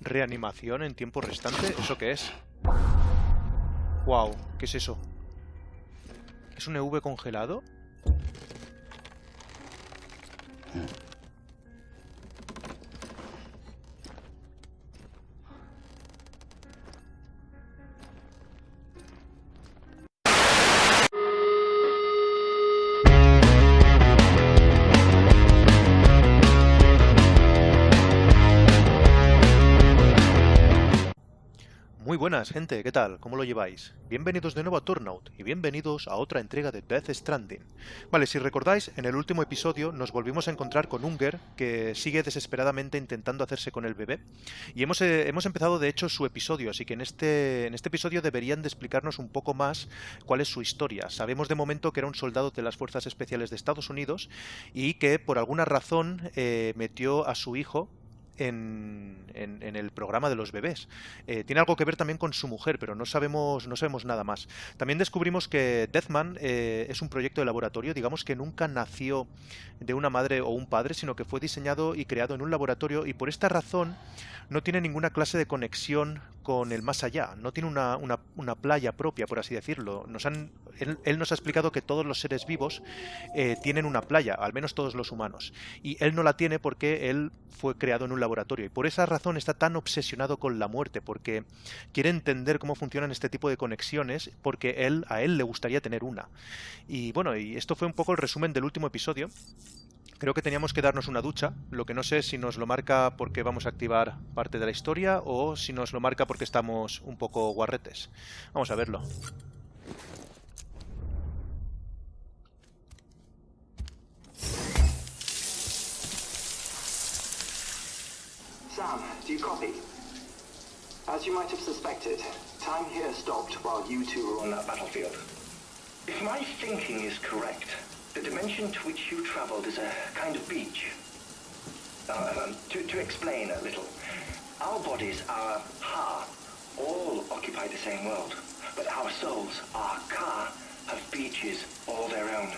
Reanimación en tiempo restante. ¿Eso qué es? Wow, ¿qué es eso? ¿Es un EV congelado? Muy buenas, gente, ¿qué tal? ¿Cómo lo lleváis? Bienvenidos de nuevo a Turnout y bienvenidos a otra entrega de Death Stranding. Vale, si recordáis, en el último episodio nos volvimos a encontrar con Unger, que sigue desesperadamente intentando hacerse con el bebé, y hemos empezado de hecho su episodio, así que en este episodio deberían de explicarnos un poco más cuál es su historia. Sabemos de momento que era un soldado de las Fuerzas Especiales de Estados Unidos y que por alguna razón metió a su hijo en el programa de los bebés. Tiene algo que ver también con su mujer, pero no sabemos nada más. También descubrimos que Deathman es un proyecto de laboratorio, digamos que nunca nació de una madre o un padre, sino que fue diseñado y creado en un laboratorio y por esta razón no tiene ninguna clase de conexión con el más allá, no tiene una playa propia, por así decirlo. Él nos ha explicado que todos los seres vivos tienen una playa, al menos todos los humanos, y él no la tiene porque él fue creado en un laboratorio y por esa razón está tan obsesionado con la muerte, porque quiere entender cómo funcionan este tipo de conexiones, porque a él le gustaría tener una. Y bueno, y esto fue un poco el resumen del último episodio. Creo que teníamos que darnos una ducha, lo que no sé si nos lo marca porque vamos a activar parte de la historia o si nos lo marca porque estamos un poco guarretes. Vamos a verlo. Sam, do you copy? As you might have suspected, time here stopped while you two were on that battlefield. If my thinking is correct, the dimension to which you traveled is a kind of beach. To explain a little, our bodies, our ha, all occupy the same world, but our souls, our ka, have beaches all their own.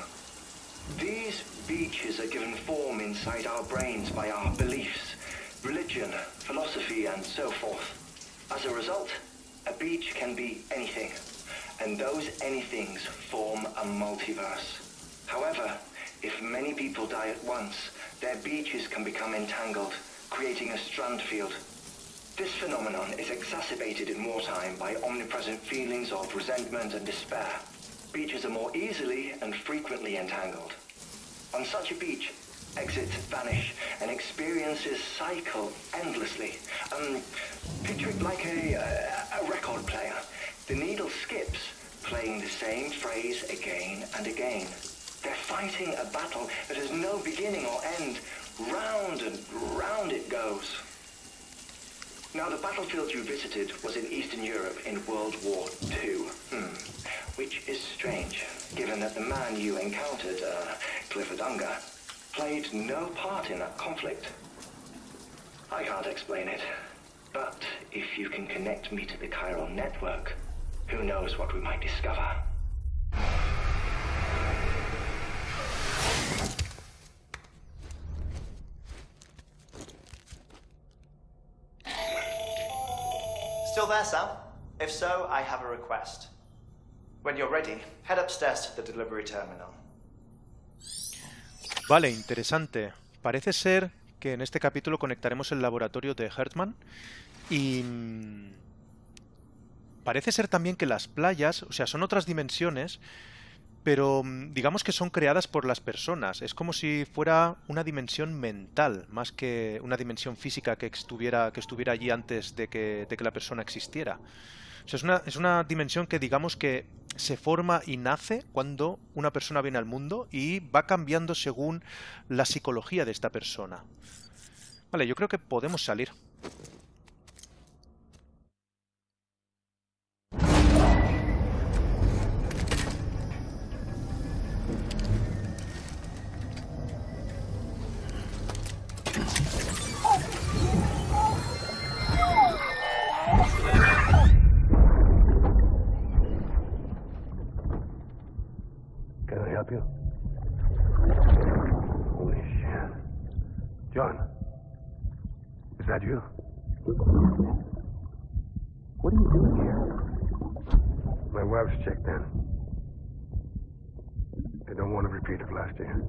These beaches are given form inside our brains by our beliefs, religion, philosophy, and so forth. As a result, a beach can be anything, and those anythings form a multiverse. However, if many people die at once, their beaches can become entangled, creating a strand field. This phenomenon is exacerbated in wartime by omnipresent feelings of resentment and despair. Beaches are more easily and frequently entangled. On such a beach, exits vanish and experiences cycle endlessly. Picture it like a record player. The needle skips, playing the same phrase again and again. They're fighting a battle that has no beginning or end. Round and round it goes. Now, the battlefield you visited was in Eastern Europe in World War II. Which is strange, given that the man you encountered, Clifford Unger, played no part in that conflict. I can't explain it, but if you can connect me to the chiral network, who knows what we might discover. Still there, Sam? If so, I have a request. When you're ready, head upstairs to the delivery terminal. Vale, interesante. Parece ser que en este capítulo conectaremos el laboratorio de Heartman y parece ser también que las playas, o sea, son otras dimensiones, pero digamos que son creadas por las personas. Es como si fuera una dimensión mental, más que una dimensión física que estuviera allí antes de que la persona existiera. O sea, es una dimensión que digamos que se forma y nace cuando una persona viene al mundo y va cambiando según la psicología de esta persona. Vale, yo creo que podemos salir. Can I help you? Holy shit. John, is that you? What are you doing here? My wife's checked in. I don't want to repeat of last year.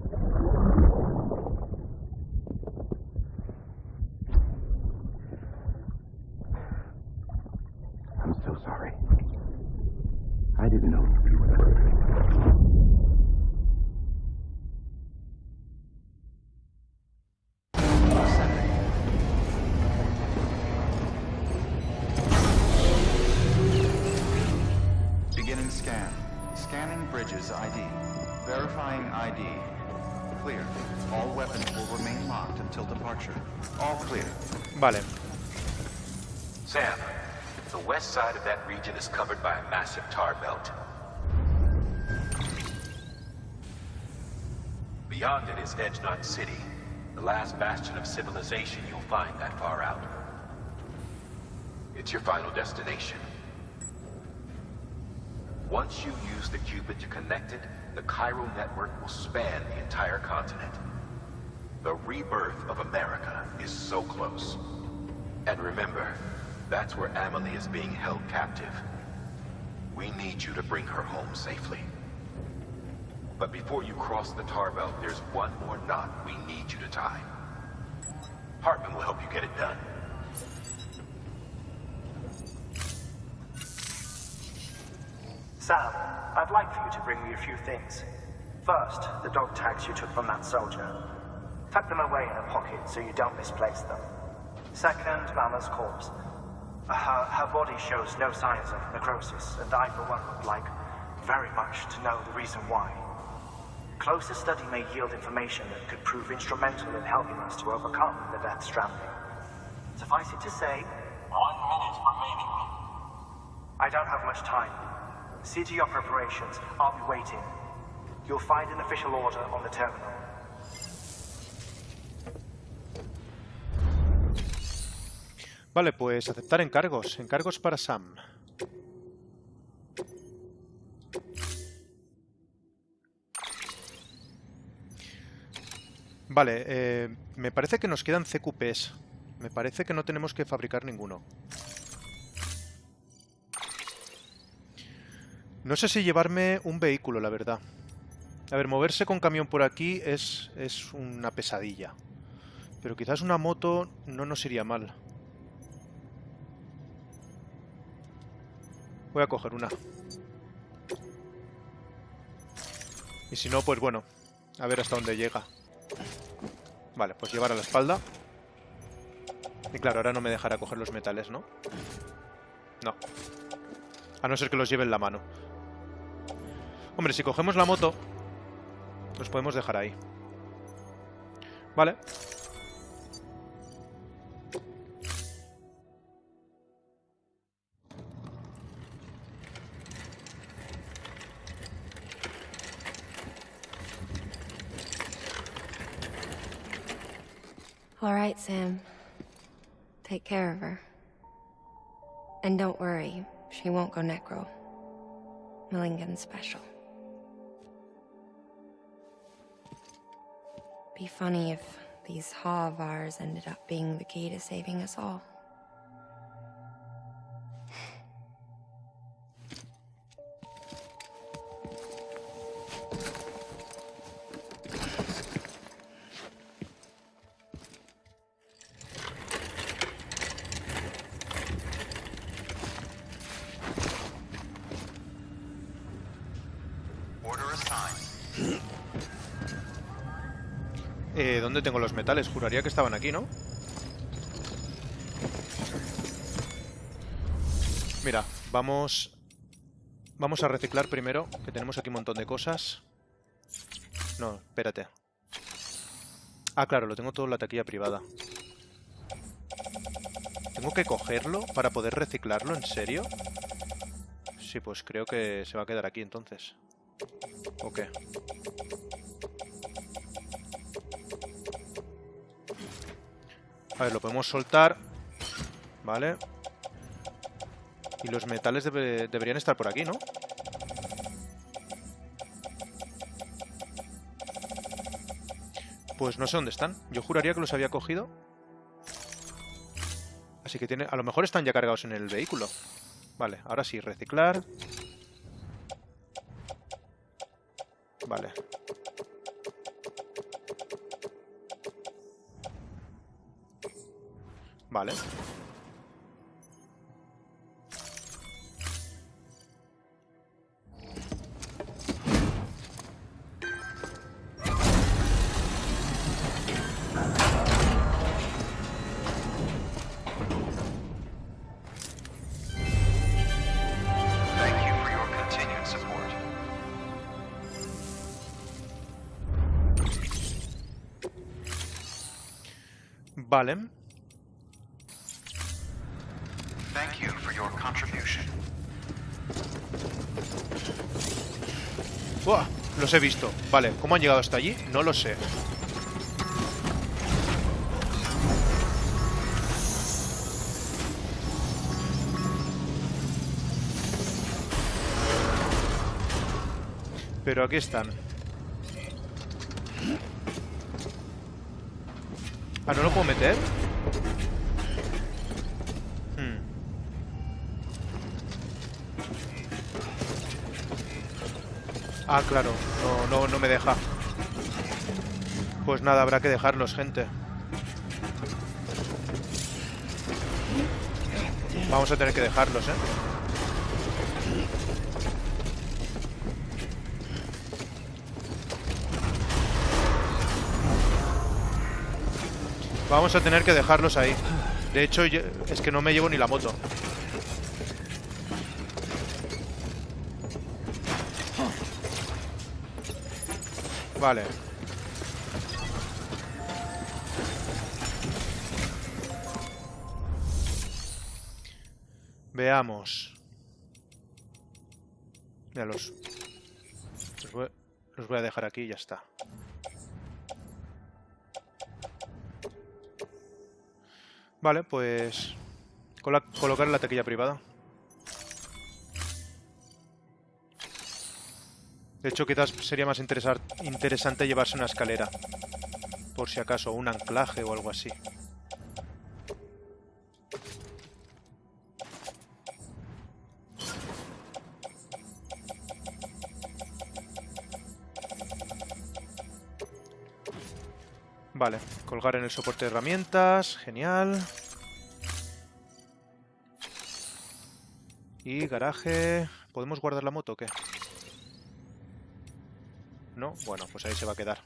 I'm so sorry. I didn't know you were that good. Beginning scan. Scanning bridges ID. Verifying ID. Clear. All weapons will remain locked until departure. All clear. Vale. Sam, the west side of that region is covered by a massive tar belt. Beyond it is Edgenot City, the last bastion of civilization you'll find that far out. It's your final destination. Once you use the Cupid to connect it, the chiral network will span the entire continent. The rebirth of America is so close. And remember, that's where Amelie is being held captive. We need you to bring her home safely. But before you cross the tar belt, there's one more knot we need you to tie. Heartman will help you get it done. Sam, I'd like for you to bring me a few things. First, the dog tags you took from that soldier. Tuck them away in a pocket so you don't misplace them. Second, Mama's corpse. Her body shows no signs of necrosis, and I, for one, would like very much to know the reason why. Closer study may yield information that could prove instrumental in helping us to overcome the Death Stranding. Suffice it to say, 1 minute remaining. I don't have much time. See to your preparations. I'll be waiting. You'll find an official order on the terminal. Vale, pues aceptar encargos. Encargos para Sam. Vale, me parece que nos quedan CQPs. Me parece que no tenemos que fabricar ninguno. No sé si llevarme un vehículo, la verdad. A ver, moverse con camión por aquí es una pesadilla. Pero quizás una moto no nos iría mal. Voy a coger una. Y si no, pues bueno, a ver hasta dónde llega. Vale, pues llevar a la espalda. Y claro, ahora no me dejará coger los metales, ¿no? No. A no ser que los lleve en la mano. Hombre, si cogemos la moto, los podemos dejar ahí. Vale. All right, Sam. Take care of her. And don't worry, she won't go necro. Millingan's special. Be funny if these Ha of ours ended up being the key to saving us all. ¿Dónde tengo los metales? Juraría que estaban aquí, ¿no? Mira, vamos a reciclar primero, que tenemos aquí un montón de cosas. No, espérate. Ah, claro, lo tengo todo en la taquilla privada. ¿Tengo que cogerlo para poder reciclarlo? ¿En serio? Sí, pues creo que se va a quedar aquí entonces. ¿O qué? A ver, lo podemos soltar. Vale. Y los metales deberían estar por aquí, ¿no? Pues no sé dónde están. Yo juraría que los había cogido. Así que a lo mejor están ya cargados en el vehículo. Vale, ahora sí, reciclar. Vale. Vale. Vale. Thank you for your contribution. ¡Buah! Los he visto. Vale, ¿cómo han llegado hasta allí? No lo sé. Pero aquí están. Ah, ¿no lo puedo meter? Ah, claro. No me deja. Pues nada, habrá que dejarlos, gente. Vamos a tener que dejarlos, ¿eh? Vamos a tener que dejarlos ahí. De hecho, es que no me llevo ni la moto. Vale. Veamos. Mira, los voy a dejar aquí y ya está. Vale, pues colocar en la taquilla privada. De hecho, quizás sería más interesante llevarse una escalera. Por si acaso, un anclaje o algo así. Vale, colgar en el soporte de herramientas, genial. Y garaje... ¿Podemos guardar la moto o qué? No, bueno, pues ahí se va a quedar.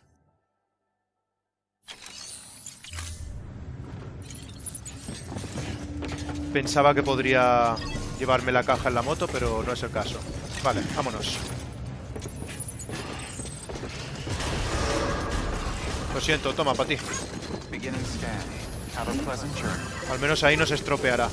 Pensaba que podría llevarme la caja en la moto, pero no es el caso. Vale, vámonos. Lo siento, toma, para ti. Al menos ahí no se estropeará.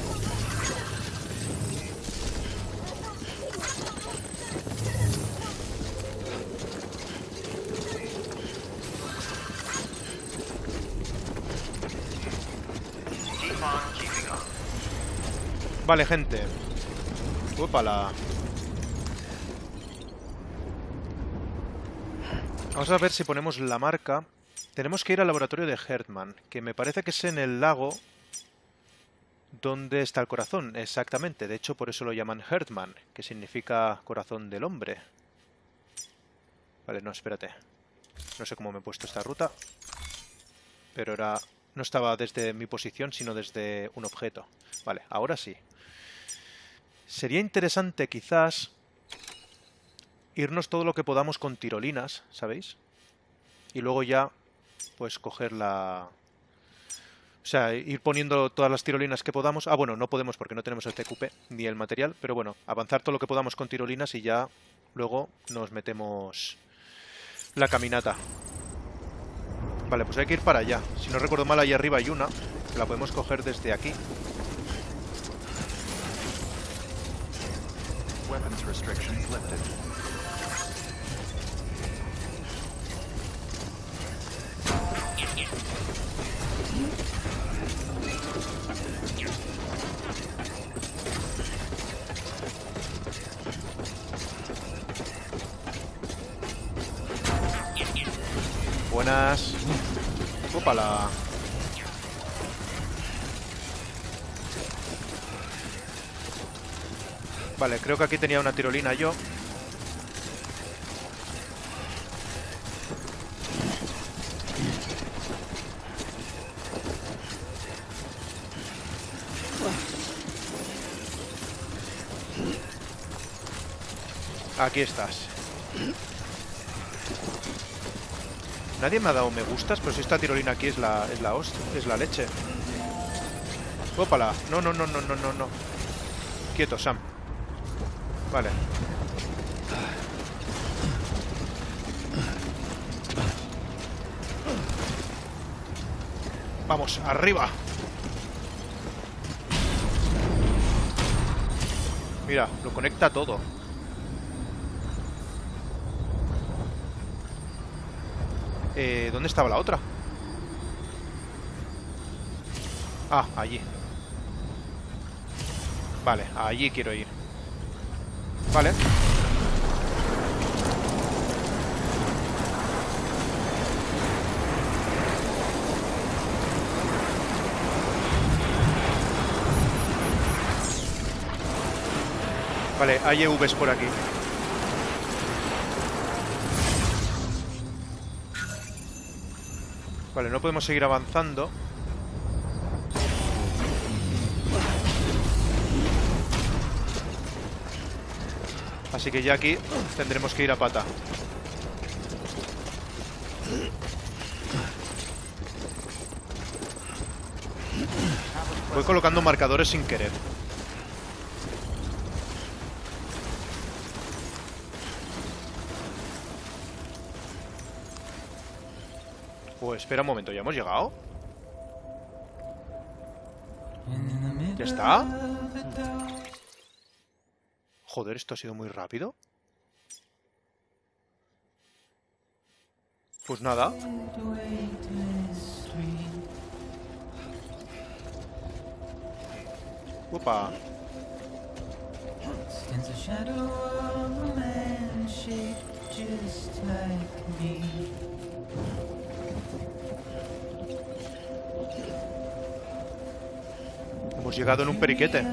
Vale, gente. ¡Úpala! Vamos a ver si ponemos la marca. Tenemos que ir al laboratorio de Heartman, que me parece que es en el lago donde está el corazón, exactamente. De hecho, por eso lo llaman Heartman, que significa corazón del hombre. Vale, no, espérate. No sé cómo me he puesto esta ruta. Pero no estaba desde mi posición, sino desde un objeto. Vale, ahora sí. Sería interesante, quizás, irnos todo lo que podamos con tirolinas, ¿sabéis? Y luego ya, pues, coger la... O sea, ir poniendo todas las tirolinas que podamos. Ah, bueno, no podemos porque no tenemos el TQP ni el material. Pero bueno, avanzar todo lo que podamos con tirolinas y ya luego nos metemos la caminata. Vale, pues hay que ir para allá. Si no recuerdo mal, ahí arriba hay una. Que la podemos coger desde aquí. Weapons restrictions lifted. Buenas. ¡Ópala! Vale, creo que aquí tenía una tirolina yo. Aquí estás. Nadie me ha dado me gustas, pero si esta tirolina aquí es la leche. Ópala. No. Quieto, Sam. Vale. Vamos, arriba. Mira, lo conecta todo. ¿Dónde estaba la otra? Ah, allí. Vale, allí quiero ir. Vale. Vale, hay EVs por aquí. Vale, no podemos seguir avanzando. Así que ya aquí tendremos que ir a pata. Voy colocando marcadores sin querer. Pues espera un momento, ¿ya hemos llegado? ¿Ya está? Joder, esto ha sido muy rápido. Pues nada. Opa. Hemos llegado en un periquete.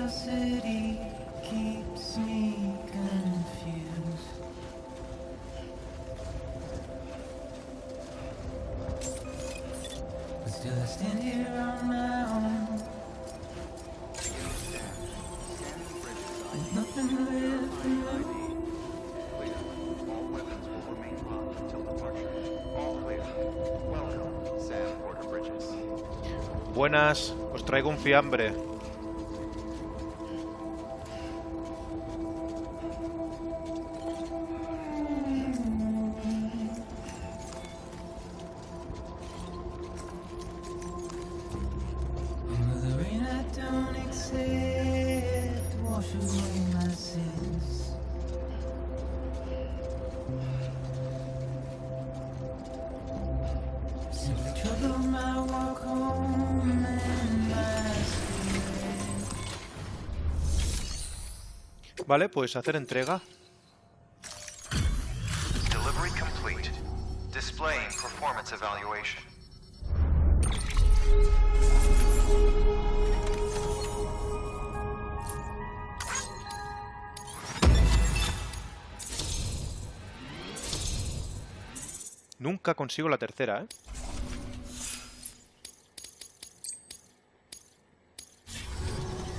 Buenas, os traigo un fiambre. Vale, pues hacer entrega. Delivery complete. Displaying performance evaluation. Nunca consigo la tercera, ¿eh?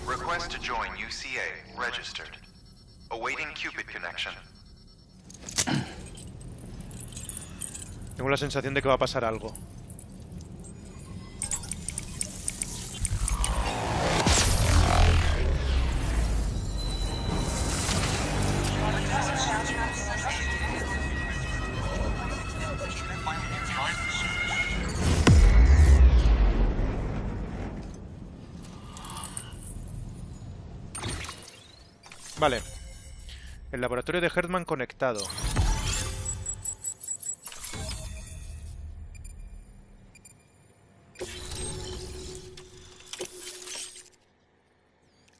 Request to join UCA. Registered. Awaiting Cupid connection. Tengo la sensación de que va a pasar algo. Vale. El laboratorio de Heartman conectado.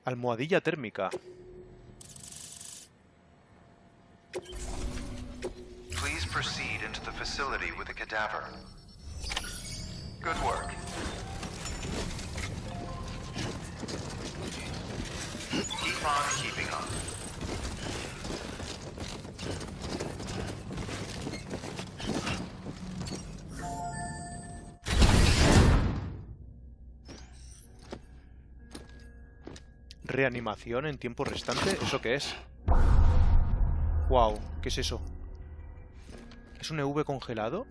Almohadilla térmica. Please proceed into the facility with a cadaver. Good work. Keep on keeping up. Reanimación en tiempo restante. ¿Eso qué es? Wow, ¿qué es eso? ¿Es un EV congelado?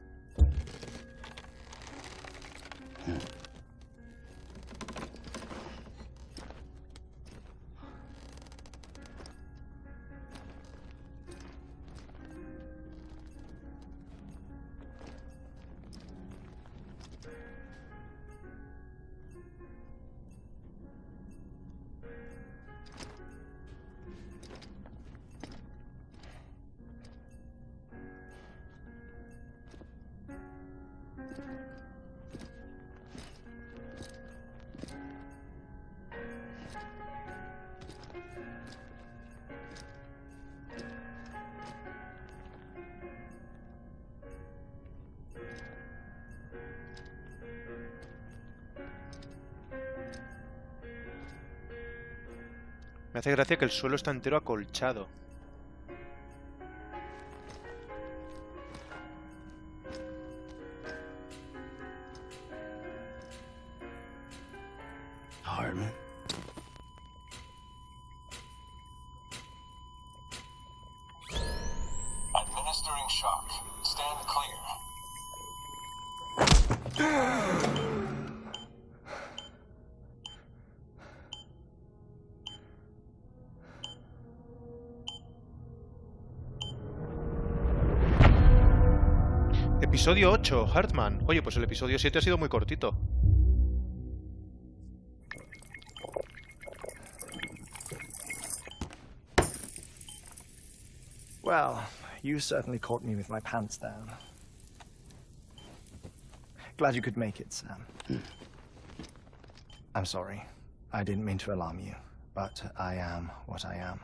Me hace gracia que el suelo está entero acolchado. Heartman. Administering shock. Stand clear. Episodio 8, Heartman. Oye, pues el episodio 7 ha sido muy cortito. Well, you certainly caught me with my pants down. Glad you could make it, Sam. I'm sorry. I didn't mean to alarm you, but I am what I am.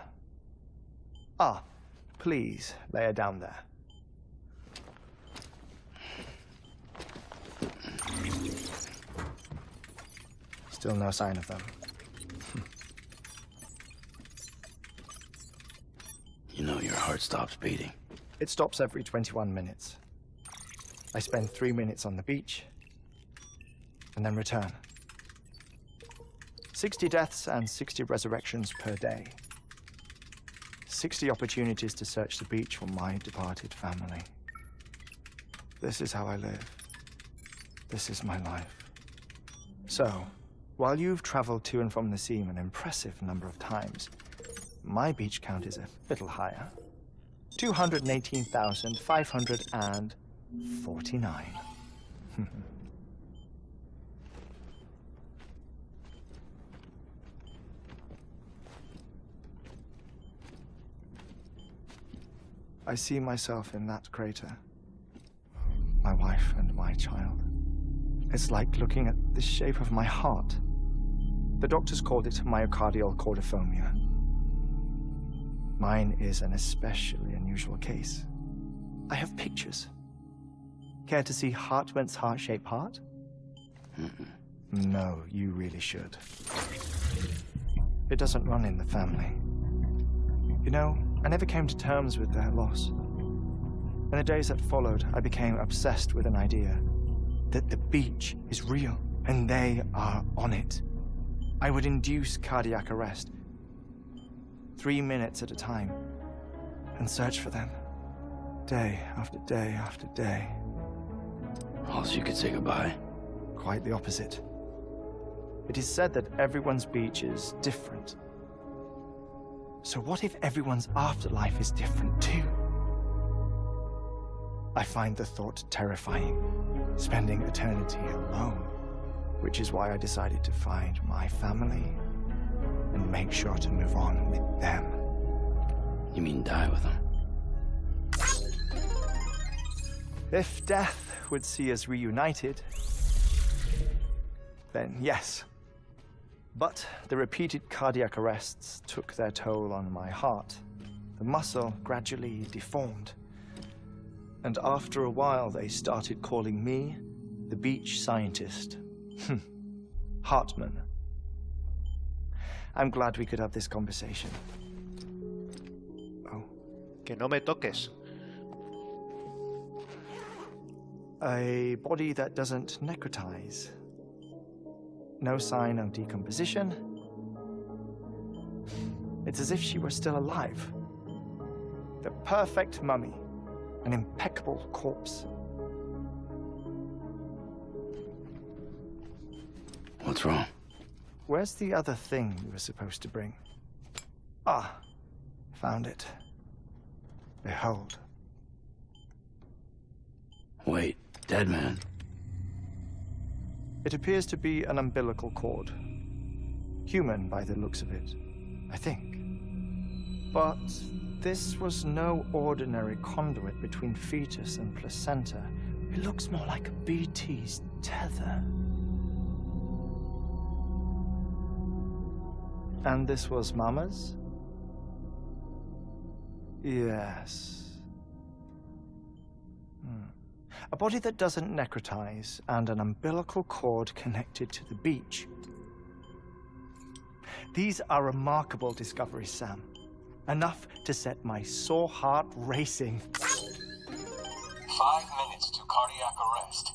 Ah, please, lay her down there. Still no sign of them. You know your heart stops beating. It stops every 21 minutes. I spend 3 minutes on the beach, and then return. 60 deaths and 60 resurrections per day. 60 opportunities to search the beach for my departed family. This is how I live. This is my life. So, while you've traveled to and from the sea an impressive number of times, my beach count is a little higher. 218,549. I see myself in that crater. My wife and my child. It's like looking at the shape of my heart. The doctors called it myocardial cordiformia. Mine is an especially unusual case. I have pictures. Care to see Heartman's heart-shaped heart? No, you really should. It doesn't run in the family. You know, I never came to terms with their loss. In the days that followed, I became obsessed with an idea that the beach is real, and they are on it. I would induce cardiac arrest, 3 minutes at a time, and search for them, day after day after day. Also, you could say goodbye. Quite the opposite. It is said that everyone's beach is different. So what if everyone's afterlife is different too? I find the thought terrifying, spending eternity alone, which is why I decided to find my family and make sure to move on with them. You mean die with them? If death would see us reunited, then yes. But the repeated cardiac arrests took their toll on my heart. The muscle gradually deformed. And after a while, they started calling me the beach scientist. Heartman. I'm glad we could have this conversation. Oh. Que no me toques. A body that doesn't necrotize. No sign of decomposition. It's as if she were still alive. The perfect mummy. An impeccable corpse. What's wrong? Where's the other thing you were supposed to bring? Ah, found it. Behold. Wait, dead man. It appears to be an umbilical cord. Human by the looks of it, I think. But this was no ordinary conduit between fetus and placenta. It looks more like a BT's tether. And this was Mama's? Yes. A body that doesn't necrotize, and an umbilical cord connected to the beach. These are remarkable discoveries, Sam. Enough to set my sore heart racing. 5 minutes to cardiac arrest.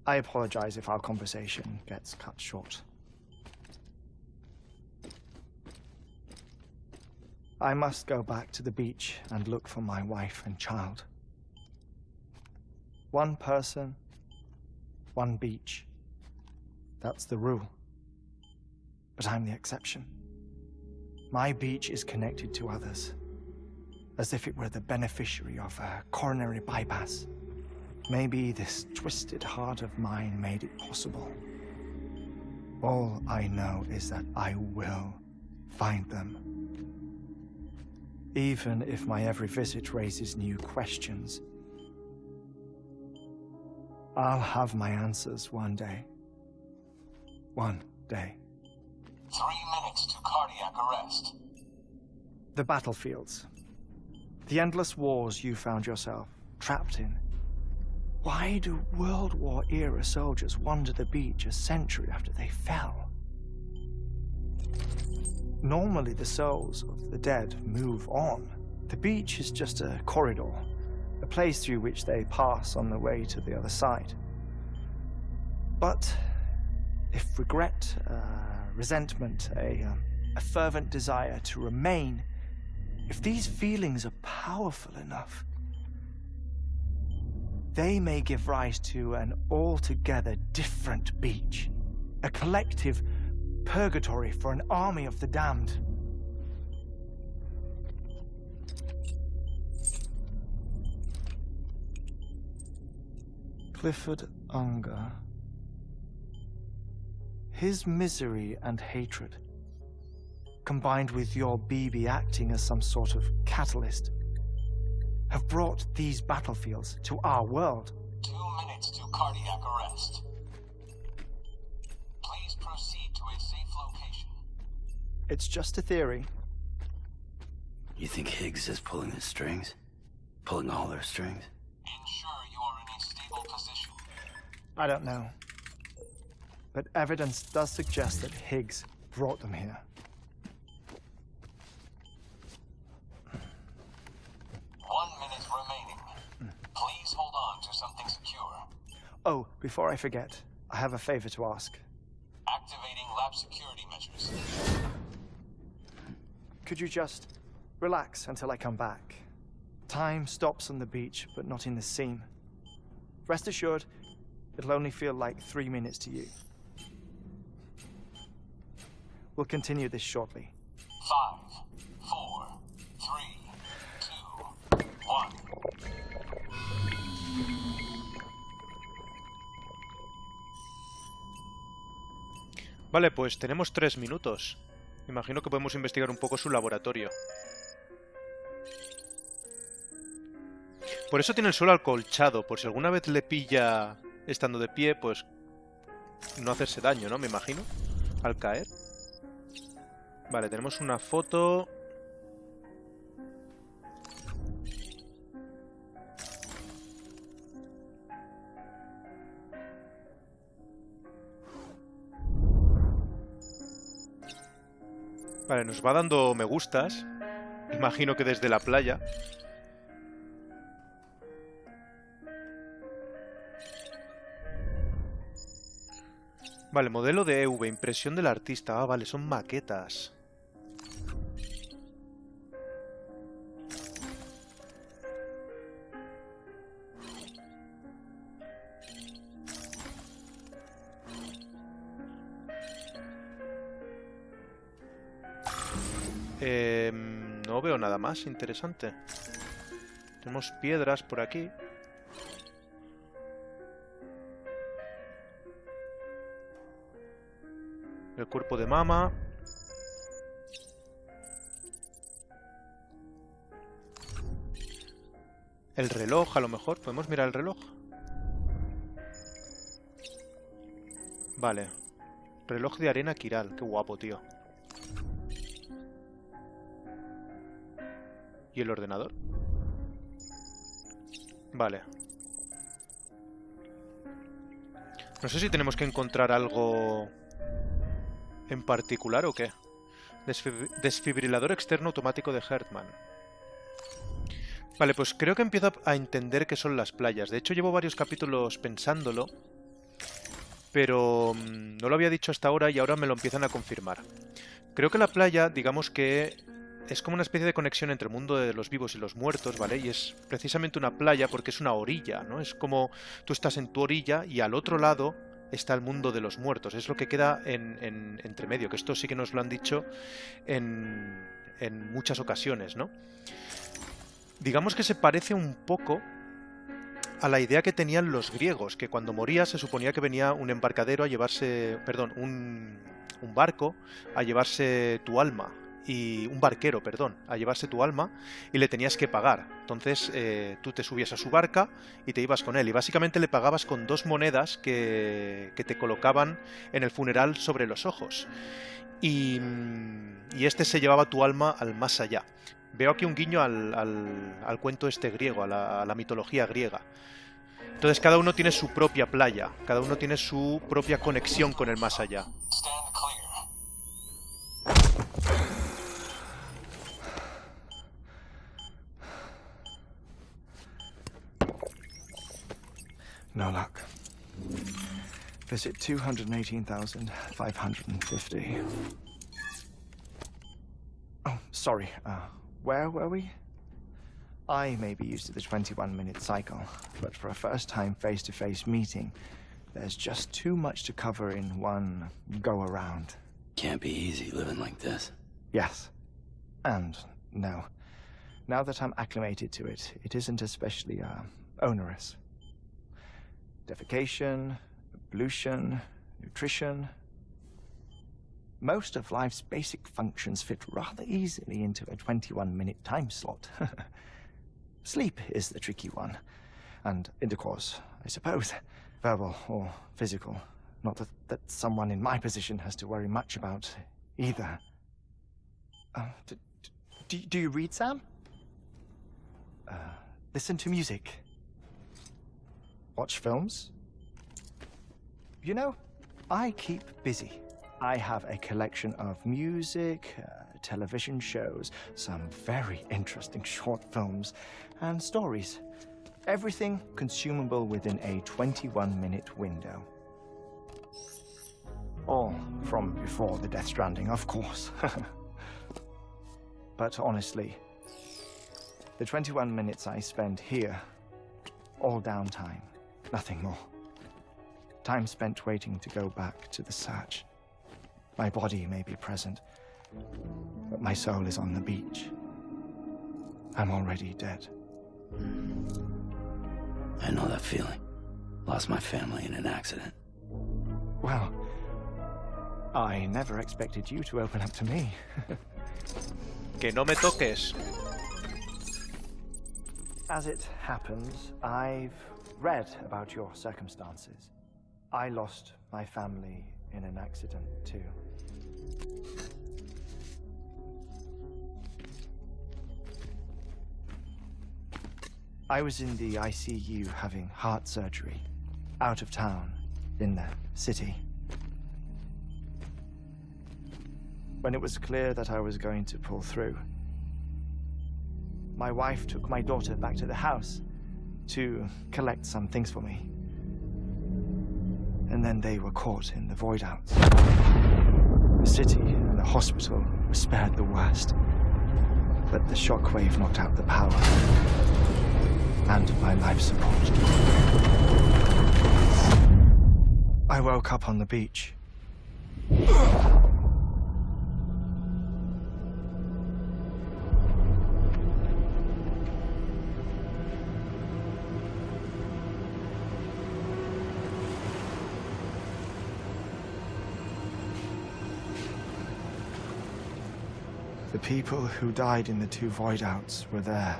I apologize if our conversation gets cut short. I must go back to the beach and look for my wife and child. One person, one beach. That's the rule. But I'm the exception. My beach is connected to others, as if it were the beneficiary of a coronary bypass. Maybe this twisted heart of mine made it possible. All I know is that I will find them. Even if my every visit raises new questions, I'll have my answers one day. One day. 3 minutes to cardiac arrest. The battlefields. The endless wars you found yourself trapped in. Why do World War era soldiers wander the beach a century after they fell? Normally the souls of the dead move on. The beach is just a corridor, a place through which they pass on the way to the other side. But if regret, resentment, a fervent desire to remain, if these feelings are powerful enough, they may give rise to an altogether different beach, a collective purgatory for an army of the damned. Clifford Unger. His misery and hatred, combined with your BB acting as some sort of catalyst, have brought these battlefields to our world. 2 minutes to cardiac arrest. Please proceed to a safe location. It's just a theory. You think Higgs is pulling the strings? Pulling all their strings? Ensure you are in a stable position. I don't know. But evidence does suggest that Higgs brought them here. 1 minute remaining. Please hold on to something secure. Oh, before I forget, I have a favor to ask. Activating lab security measures. Could you just relax until I come back? Time stops on the beach, but not in the scene. Rest assured, it'll only feel like 3 minutes to you. We'll continue this shortly. 5, 4, 3, 2, 1. Vale, pues tenemos 3 minutos. Imagino que podemos investigar un poco su laboratorio. Por eso tiene el suelo acolchado, por si alguna vez le pilla estando de pie, pues no hacerse daño, ¿no? Me imagino, al caer. Vale, tenemos una foto. Vale, nos va dando me gustas. Imagino que desde la playa. Vale, modelo de EV, impresión del artista. Ah, vale, son maquetas. No veo nada más interesante. Tenemos piedras por aquí. El cuerpo de Mama. El reloj, a lo mejor. ¿Podemos mirar el reloj? Vale. Reloj de arena Kiral. Qué guapo, tío. ¿Y el ordenador? Vale. No sé si tenemos que encontrar algo en particular o qué. Desfibrilador externo automático de Heartman. Vale, pues creo que empiezo a entender qué son las playas. De hecho, llevo varios capítulos pensándolo, pero no lo había dicho hasta ahora y ahora me lo empiezan a confirmar. Creo que la playa, digamos que es como una especie de conexión entre el mundo de los vivos y los muertos, ¿vale? Y es precisamente una playa porque es una orilla, ¿no? Es como tú estás en tu orilla y al otro lado está el mundo de los muertos. Es lo que queda entre medio, que esto sí que nos lo han dicho en muchas ocasiones, ¿no? Digamos que se parece un poco a la idea que tenían los griegos, que cuando morías se suponía que venía un embarcadero a llevarse... Perdón, un barco a llevarse tu alma. Y un barquero, perdón, a llevarse tu alma y le tenías que pagar. Entonces tú te subías a su barca y te ibas con él. Y básicamente le pagabas con 2 monedas que te colocaban en el funeral sobre los ojos. Y este se llevaba tu alma al más allá. Veo aquí un guiño al cuento este griego, a la mitología griega. Entonces cada uno tiene su propia playa, cada uno tiene su propia conexión con el más allá. No luck. Visit 218,550. Oh, sorry. Where were we? I may be used to the 21-minute cycle, but for a first-time face-to-face meeting, there's just too much to cover in one go-around. Can't be easy living like this. Yes. And no. Now that I'm acclimated to it, it isn't especially, onerous. Defecation, pollution, nutrition. Most of life's basic functions fit rather easily into a 21-minute time slot. Sleep is the tricky one. And intercourse, I suppose. Verbal or physical. Not that someone in my position has to worry much about either. Do you read, Sam? Listen to music. Watch films? You know, I keep busy. I have a collection of music, television shows, some very interesting short films, and stories. Everything consumable within a 21-minute window. All from before the Death Stranding, of course. But honestly, the 21 minutes I spend here, all downtime, nothing more. Time spent waiting to go back to the search. My body may be present, but my soul is on the beach. I'm already dead. I know that feeling. Lost my family in an accident. Well, I never expected you to open up to me. Que no me toques. As it happens, I've read about your circumstances. I lost my family in an accident, too. I was in the ICU having heart surgery, out of town, in the city. When it was clear that I was going to pull through, my wife took my daughter back to the house to collect some things for me. And then they were caught in the void-outs. The city and the hospital were spared the worst, but the shockwave knocked out the power and my life support. I woke up on the beach. The people who died in the 2 void outs were there.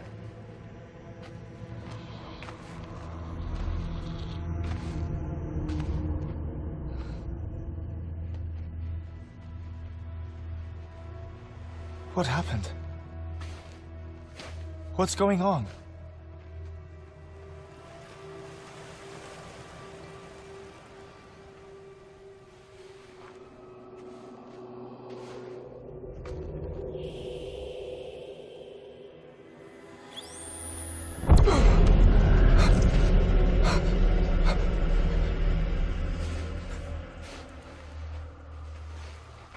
What happened? What's going on?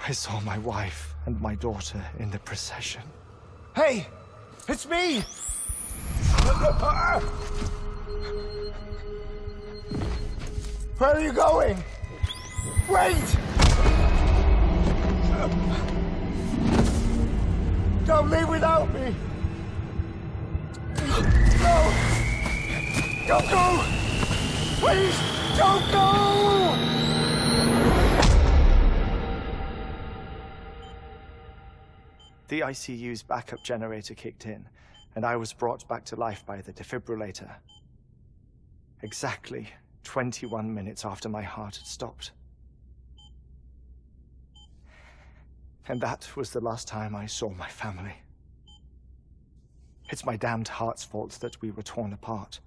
I saw my wife and my daughter in the procession. Hey! It's me! Where are you going? Wait! Don't leave without me! No! Don't go! Please, don't go! The ICU's backup generator kicked in, and I was brought back to life by the defibrillator. Exactly 21 minutes after my heart had stopped. And that was the last time I saw my family. It's my damned heart's fault that we were torn apart,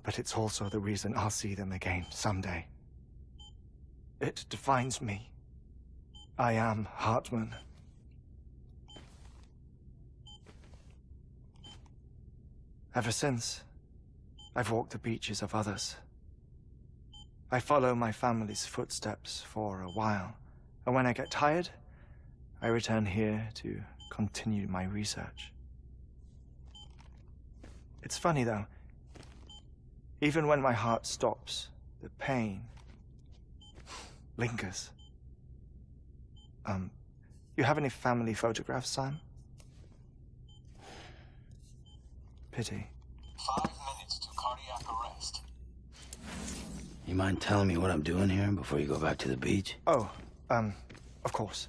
but it's also the reason I'll see them again someday. It defines me. I am Heartman. Ever since, I've walked the beaches of others. I follow my family's footsteps for a while, and when I get tired, I return here to continue my research. It's funny though, even when my heart stops, the pain lingers. You have any family photographs, Sam? Pity. 5 minutes to cardiac arrest. You mind telling me what I'm doing here before you go back to the beach? Oh, of course.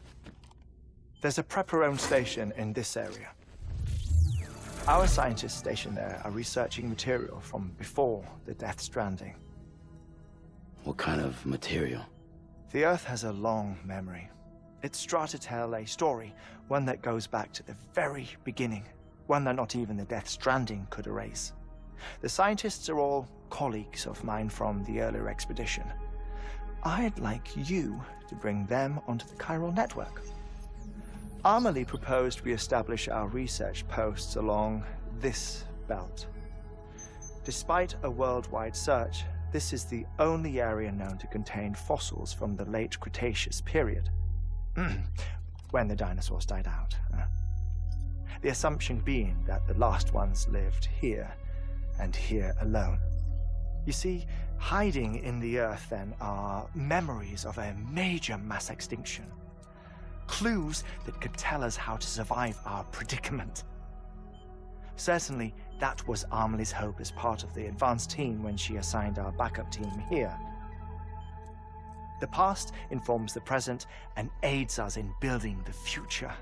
There's a prep-your-own station in this area. Our scientists stationed there are researching material from before the Death Stranding. What kind of material? The Earth has a long memory. It's trying to tell a story, one that goes back to the very beginning. One that not even the Death Stranding could erase. The scientists are all colleagues of mine from the earlier expedition. I'd like you to bring them onto the chiral network. Amelie proposed we establish our research posts along this belt. Despite a worldwide search, this is the only area known to contain fossils from the late Cretaceous period, when the dinosaurs died out. The assumption being that the last ones lived here, and here alone. You see, hiding in the Earth then are memories of a major mass extinction. Clues that could tell us how to survive our predicament. Certainly, that was Amelie's hope as part of the advanced team when she assigned our backup team here. The past informs the present and aids us in building the future.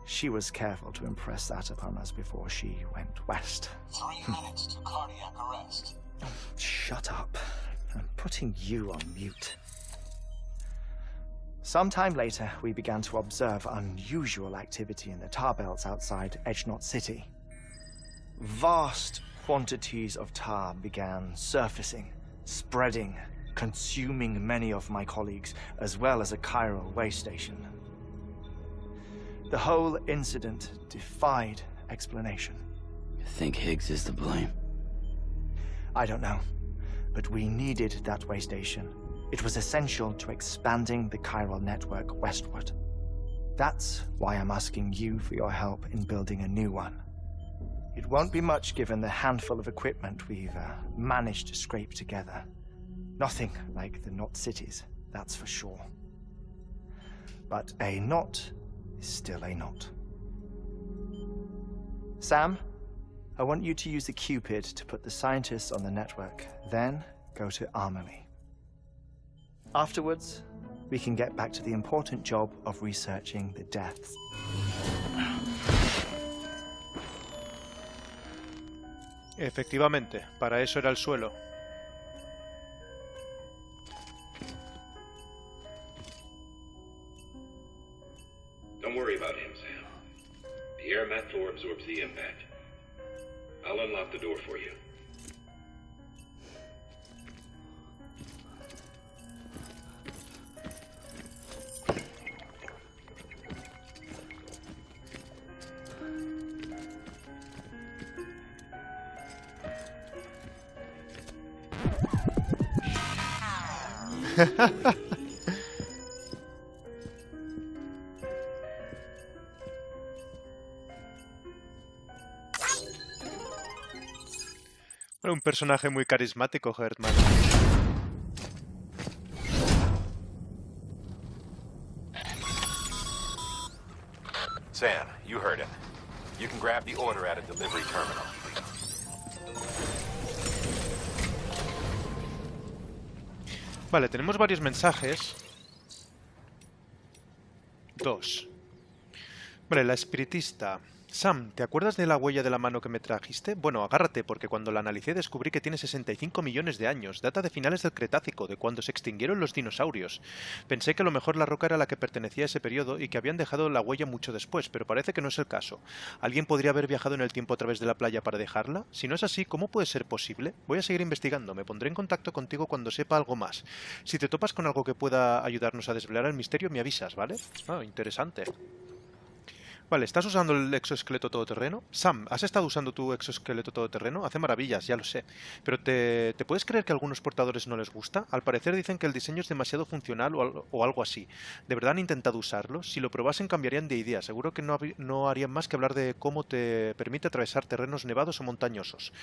She was careful to impress that upon us before she went west. 3 minutes to cardiac arrest. Oh, shut up. I'm putting you on mute. Sometime later, we began to observe unusual activity in the tar belts outside Edgenot City. Vast quantities of tar began surfacing, spreading, consuming many of my colleagues, as well as a chiral way station. The whole incident defied explanation. You think Higgs is to blame? I don't know, but we needed that way station. It was essential to expanding the chiral network westward. That's why I'm asking you for your help in building a new one. It won't be much given the handful of equipment we've managed to scrape together. Nothing like the knot cities, that's for sure. But a knot is still a knot. Sam, I want you to use the Cupid to put the scientists on the network, then go to Amelie. Afterwards, we can get back to the important job of researching the deaths. Efectivamente, para eso era el suelo. Don't worry about him, Sam. The air mat floor absorbs the impact. I'll unlock the door for you. Un personaje muy carismático, Heartman. Sam, you heard him. You can grab the order at a delivery terminal. Vale, tenemos varios mensajes. 2. Vale, la espiritista. Sam, ¿te acuerdas de la huella de la mano que me trajiste? Bueno, agárrate, porque cuando la analicé descubrí que tiene 65 millones de años, data de finales del Cretácico, de cuando se extinguieron los dinosaurios. Pensé que a lo mejor la roca era la que pertenecía a ese periodo y que habían dejado la huella mucho después, pero parece que no es el caso. ¿Alguien podría haber viajado en el tiempo a través de la playa para dejarla? Si no es así, ¿cómo puede ser posible? Voy a seguir investigando, me pondré en contacto contigo cuando sepa algo más. Si te topas con algo que pueda ayudarnos a desvelar el misterio, me avisas, ¿vale? Ah, interesante. Vale, ¿estás usando el exoesqueleto todoterreno? Sam, ¿has estado usando tu exoesqueleto todoterreno? Hace maravillas, ya lo sé. Pero ¿te puedes creer que a algunos portadores no les gusta? Al parecer dicen que el diseño es demasiado funcional o algo así. ¿De verdad han intentado usarlo? Si lo probasen cambiarían de idea. Seguro que no harían más que hablar de cómo te permite atravesar terrenos nevados o montañosos.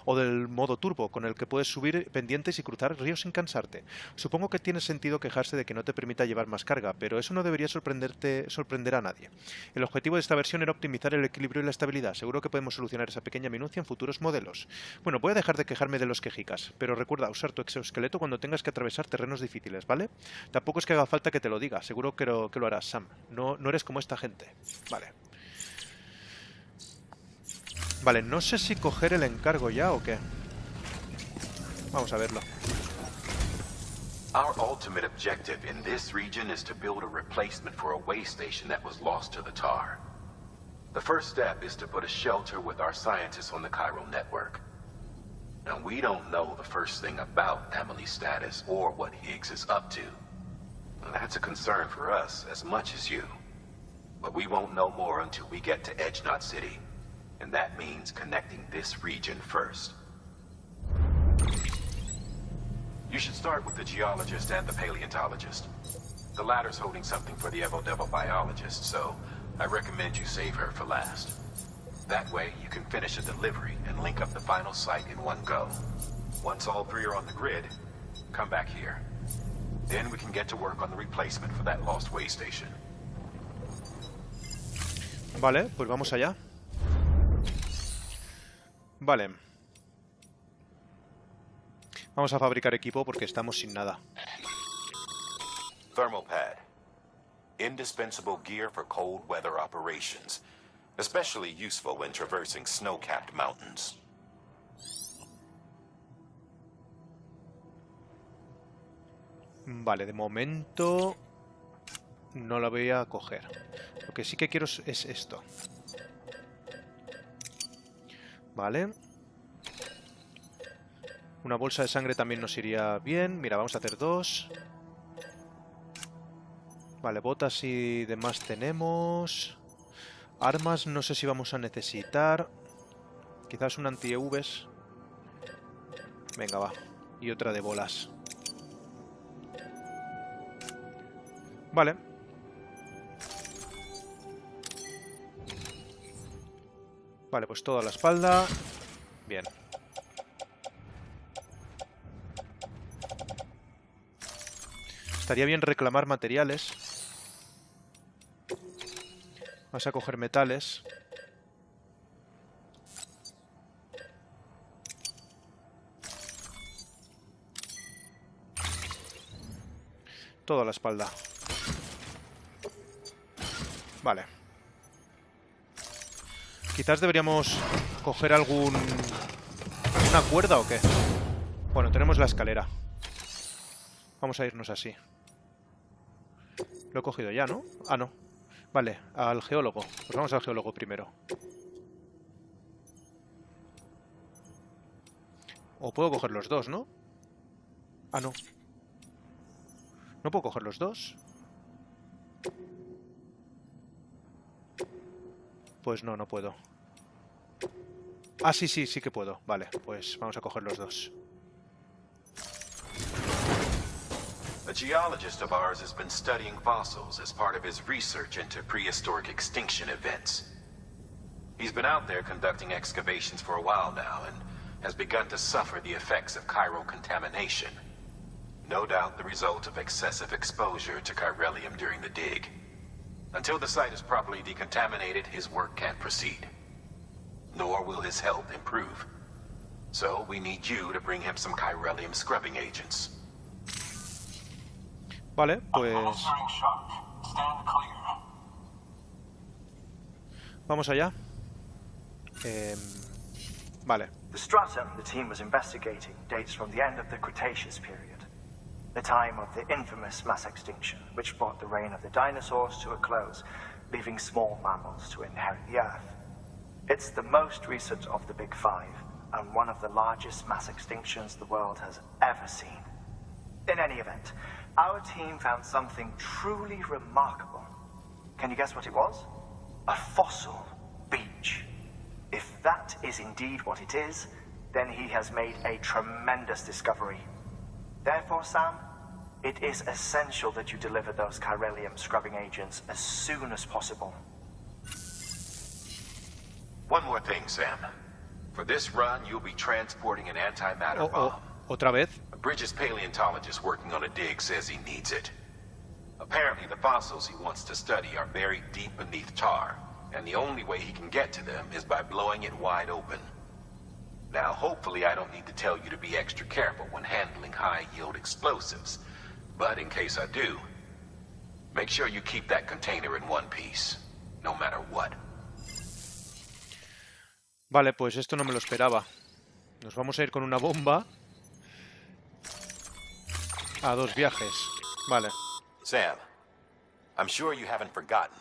O del modo turbo, con el que puedes subir pendientes y cruzar ríos sin cansarte. Supongo que tiene sentido quejarse de que no te permita llevar más carga, pero eso no debería sorprender a nadie. El objetivo de esta versión era optimizar el equilibrio y la estabilidad. Seguro que podemos solucionar esa pequeña minucia en futuros modelos. Bueno, voy a dejar de quejarme de los quejicas, pero recuerda usar tu exoesqueleto cuando tengas que atravesar terrenos difíciles, ¿vale? Tampoco es que haga falta que te lo diga, seguro que lo harás, Sam. No eres como esta gente. Vale. Vale, no sé si coger el encargo ya o qué. Vamos a verlo. Our ultimate objective in this region is to build a replacement for a way station that was lost to the tar. The first step is to put a shelter with our scientists on the chiral network. Now, we don't know the first thing about Emily's status or what Higgs is up to. And that's a concern for us as much as you. But we won't know more until we get to Edge Knot City. And that means connecting this region first. You should start with the geologist and the paleontologist. The latter's holding something for the Evo-Devo biologist, so I recommend you save her for last. That way, you can finish a delivery and link up the final site in one go. Once all three are on the grid, come back here. Then we can get to work on the replacement for that lost way station. Vale, pues vamos allá. Vale. Vamos a fabricar equipo porque estamos sin nada. Thermal pad. Indispensable gear for cold weather operations. Especially useful when traversing snow-capped mountains. Vale, de momento no la voy a coger. Lo que sí que quiero es esto. Vale. Una bolsa de sangre también nos iría bien. Mira, vamos a hacer 2. Vale, botas y demás tenemos. Armas no sé si vamos a necesitar. Quizás un anti-EVs. Venga, va. Y otra de bolas. Vale. Vale, pues toda la espalda. Bien. Estaría bien reclamar materiales. Vamos a coger metales. Toda la espalda. Vale. Quizás deberíamos coger una cuerda o qué. Bueno, tenemos la escalera. Vamos a irnos así. Lo he cogido ya, ¿no? Ah, no. Vale, al geólogo. Pues vamos al geólogo primero. O puedo coger los dos, ¿no? Ah, no. ¿No puedo coger los dos? Pues no, no puedo. Ah, sí, sí, sí que puedo. Vale, pues vamos a coger los dos. A geologist of ours has been studying fossils as part of his research into prehistoric extinction events. He's been out there conducting excavations for a while now and has begun to suffer the effects of chirocontamination. No doubt the result of excessive exposure to chiralium during the dig. Until the site is properly decontaminated, his work can't proceed. Nor will his health improve. So we need you to bring him some chiralium scrubbing agents. Vale, pues... Vamos allá. Vale. The stratum the team was investigating dates from the end of the Cretaceous period, the time of the infamous mass extinction, which brought the reign of the dinosaurs to a close, leaving small mammals to inherit the Earth. It's the most recent of the Big Five, and one of the largest mass extinctions the world has ever seen. In any event, our team found something truly remarkable. Can you guess what it was? A fossil beach. If that is indeed what it is, then he has made a tremendous discovery. Therefore, Sam, it is essential that you deliver those chiralium scrubbing agents as soon as possible. One more thing, Sam. For this run, you'll be transporting an antimatter bomb. ¿Otra vez? Bridges' paleontologist working on a dig says he needs it. Apparently, the fossils he wants to study are buried deep beneath tar, and the only way he can get to them is by blowing it wide open. Now, hopefully I don't need to tell you to be extra careful when handling high-yield explosives, but in case I do, make sure you keep that container in one piece, no matter what. Vale, pues esto no me lo esperaba. Nos vamos a ir con una bomba a 2 viajes. Vale. Sam, I'm sure you haven't forgotten,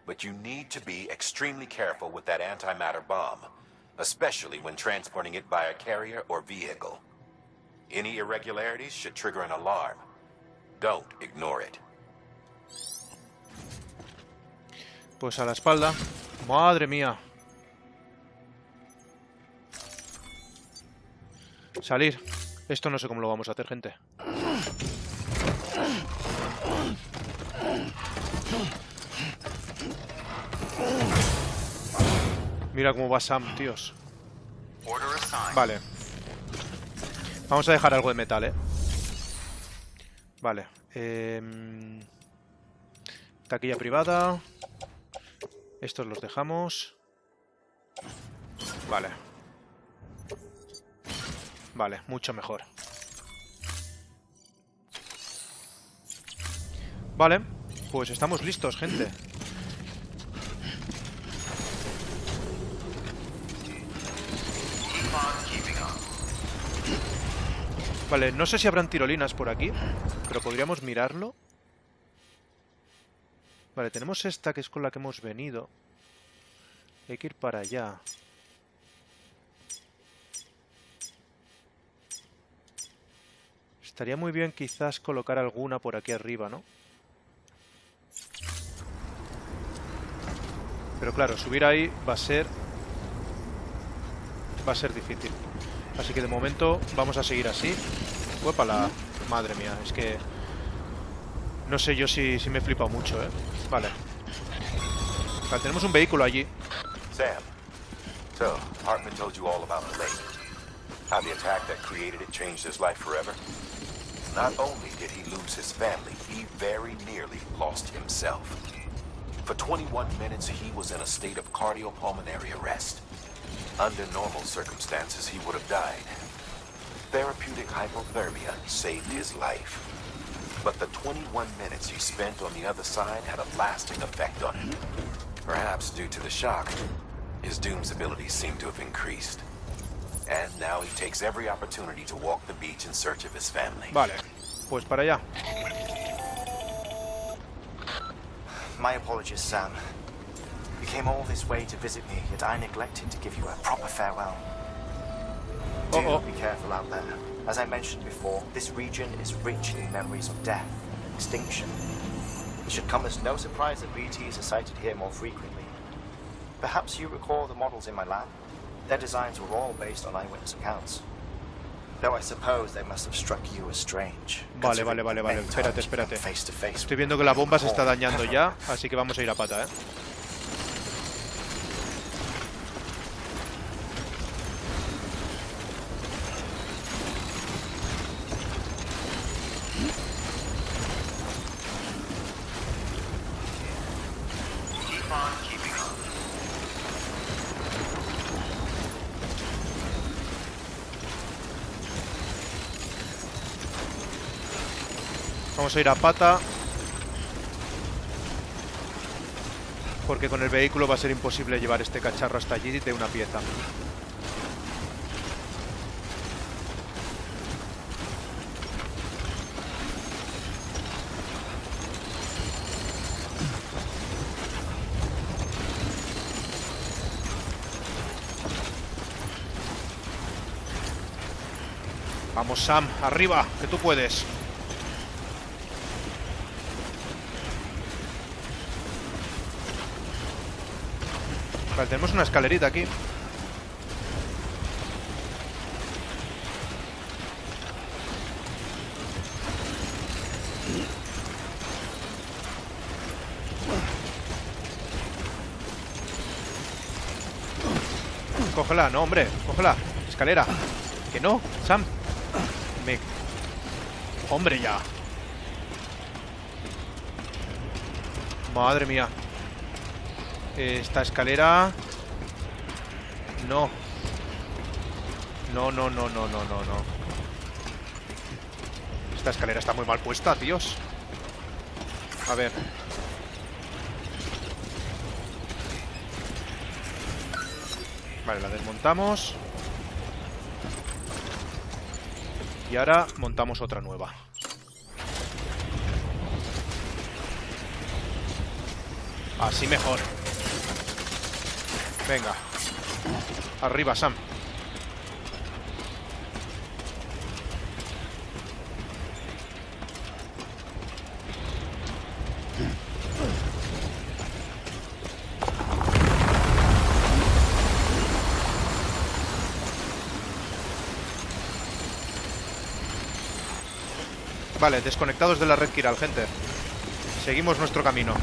but you need to be extremely careful with that antimatter bomb, especially when transporting it by a carrier or vehicle. Any irregularities should trigger an alarm. Don't ignore it. Pues a la espalda. Madre mía. Salir. Esto no sé cómo lo vamos a hacer, gente. Mira cómo va Sam, tíos. Vale. Vamos a dejar algo de metal, Vale. Taquilla privada. Estos los dejamos. Vale. Vale, mucho mejor. Vale, pues estamos listos, gente. Vale, no sé si habrán tirolinas por aquí, pero podríamos mirarlo. Vale, tenemos esta que es con la que hemos venido. Hay que ir para allá. Estaría muy bien quizás colocar alguna por aquí arriba, ¿no? Pero claro, subir ahí va a ser difícil. Así que de momento vamos a seguir así. ¡Uépala! Madre mía, es que... No sé yo si me he flipado mucho, Vale. Vale, tenemos un vehículo allí. Sam, so, Heartman told you all about the lake. How the attack that created it changed his life forever. Not only did he lose his family, he very nearly lost himself. For 21 minutes, he was in a state of cardiopulmonary arrest. Under normal circumstances, he would have died. Therapeutic hypothermia saved his life. but the 21 minutes you spent on the other side had a lasting effect on him. Perhaps due to the shock, his Doom's abilities seem to have increased. And now he takes every opportunity to walk the beach in search of his family. Vale, pues para allá. My apologies, Sam. You came all this way to visit me, yet I neglected to give you a proper farewell. Do be careful out there. As I mentioned before, this region is rich in memories of death and extinction. It should come as no surprise that BTs are sighted here more frequently. Perhaps you recall the models in my lab? Their designs were all based on eyewitness accounts. Though I suppose they must have struck you as strange. Vale. Espérate. Estoy viendo que la bomba se está dañando ya, así que vamos a ir a pata, ¿eh? Vamos a ir a pata, porque con el vehículo va a ser imposible llevar este cacharro hasta allí de una pieza. Vamos, Sam, arriba, que tú puedes. Vale, tenemos una escalerita aquí. Cógela, no, hombre, cógela. Escalera. Que no, Sam. Hombre, ya. Madre mía. Esta escalera... No. No. Esta escalera está muy mal puesta, tíos. A ver. Vale, la desmontamos. Y ahora montamos otra nueva. Así mejor. Venga. Arriba, Sam. Vale, desconectados de la red Kiral, gente. Seguimos nuestro camino.